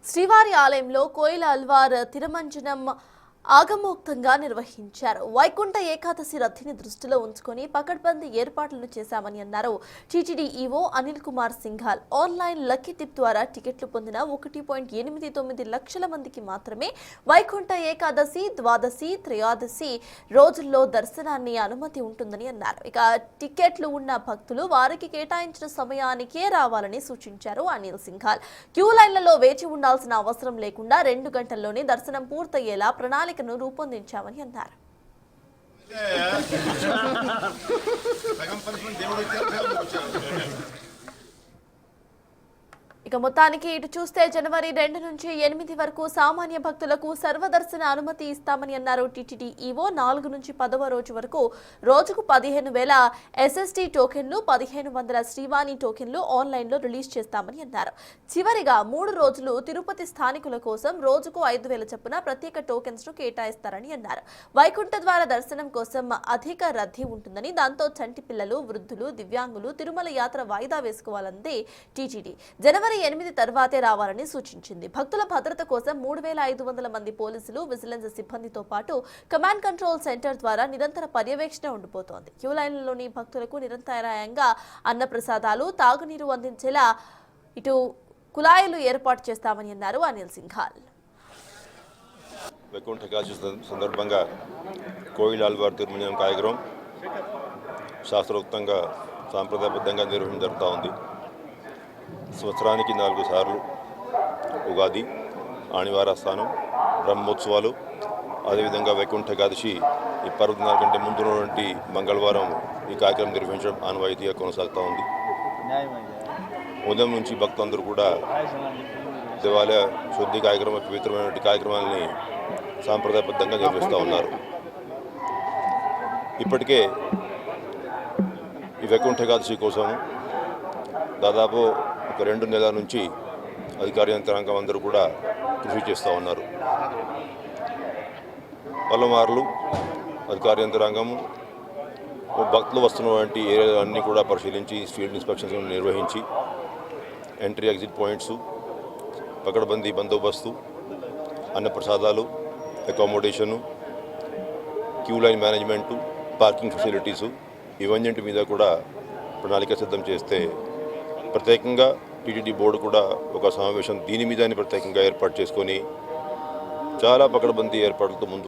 శ్రీవారి ఆలయంలో కోయిల అల్వార్ తిరుమంజనం ఆగమోక్తంగా నిర్వహించారు. వైకుంఠ ఏకాదశి రథిని దృష్టిలో ఉంచుకొని పకడ్బందీ ఏర్పాట్లను చేశామని అన్నారు TTD EO Anil Kumar Singhal. Online lucky tip ద్వారా టికెట్లు పొందిన 1.89 లక్షల మందికి మాత్రమే వైకుంఠ ఏకాదశి, ద్వాదశి, త్రయోదశి రోజుల్లో దర్శనాన్ని అనుమతి ఉంటుందని అన్నారు. ఇక టికెట్లు ఉన్న భక్తులు వారికి కేటాయించిన సమయానికే రావాలని సూచించారు అనిల్ సింఘాల్. క్యూ లైన్లలో వేచి ఉండాల్సిన అవసరం లేకుండా 2 గంటల్లోనే దర్శనం పూర్తయ్యేలా ప్రణాళిక రూపొందించామని అన్నారు. ఇక మొత్తానికి ఇటు చూస్తే జనవరి 2 నుంచి 8 వరకు సామాన్య భక్తులకు సర్వదర్శన అనుమతి ఇస్తామని అన్నారు టీటీడీ ఈవో. 4 నుంచి 10వ రోజు వరకు రోజుకు 15,000 ఎస్ఎస్టీ టోకెన్లు, 1,500 శ్రీవాణి టోకెన్లు ఆన్లైన్లో రిలీజ్ చేస్తామని అన్నారు. చివరిగా 3 రోజులు తిరుపతి స్థానికుల కోసం రోజుకు 5,000 చొప్పున ప్రత్యేక టోకెన్స్ ను కేటాయిస్తారని అన్నారు. వైకుంఠ ద్వార దర్శనం కోసం అధిక రద్దీ ఉంటుందని, దాంతో చంటి పిల్లలు, వృద్ధులు, దివ్యాంగులు తిరుమల యాత్ర వాయిదా వేసుకోవాలంది టీటీడీ. జనవరి 8 తర్వాతే రావాలని సూచించింది. భక్తుల భద్రత కోసం 3,500 మంది పోలీసులు, విజిలెన్స్ సిబ్బందితో పాటు కమాండ్ కంట్రోల్ సెంటర్ ద్వారా నిరంతర పర్యవేక్షణ ఉండిపోతోంది. క్యూ లైన్లలోని భక్తులకు నిరంతరాయంగా అన్నప్రసాదాలు, తాగునీరు అందించేలా ఇటు కుళాయిలు ఏర్పాటు చేస్తామని అన్నారు అనిల్ సింఘాల్. వైకుంఠ ఏకాదశి సందర్భంగా కోయిల అల్వార్ తిరుమంజనం కార్యక్రమం శాస్త్రోక్తంగా సాంప్రదాయబద్ధంగా నిర్వహించడం జరుగుతూ ఉంది. సంవత్సరానికి 4 సార్లు ఉగాది, ఆణివార స్థానం, బ్రహ్మోత్సవాలు, అదేవిధంగా వైకుంఠ ఏకాదశి ఈ పర్వదినాల కంటే ముందు ఉన్నటువంటి మంగళవారం ఈ కార్యక్రమం నిర్వహించడం ఆనవాయితీగా కొనసాగుతూ ఉంది. ఉదయం నుంచి భక్తులందరూ కూడా దేవాలయ శుద్ధి కార్యక్రమం, పవిత్రమైనటువంటి కార్యక్రమాలని సాంప్రదాయబద్ధంగా నిర్వహిస్తూ ఉన్నారు. ఇప్పటికే ఈ వైకుంఠ ఏకాదశి కోసం దాదాపు ఒక 2 నెలల నుంచి అధికార యంత్రాంగం అందరూ కూడా కృషి చేస్తూ ఉన్నారు. పలుమార్లు అధికార యంత్రాంగము భక్తులు వస్తున్నటువంటి ఏరియాలన్నీ కూడా పరిశీలించి ఫీల్డ్ ఇన్స్పెక్షన్స్ నిర్వహించి ఎంట్రీ ఎగ్జిట్ పాయింట్స్, పకడ్బందీ బందోబస్తు, అన్నప్రసాదాలు, accommodation, queue line management, parking facilities ఇవన్నింటి మీద కూడా ప్రణాళిక సిద్ధం చేస్తే ప్రత్యేకంగా టీటీడీ బోర్డు కూడా ఒక సమావేశం దీని మీద ప్రత్యేకంగా ఏర్పాటు చేసుకొని చాలా పకడ్బందీ ఏర్పాట్లతో ముందు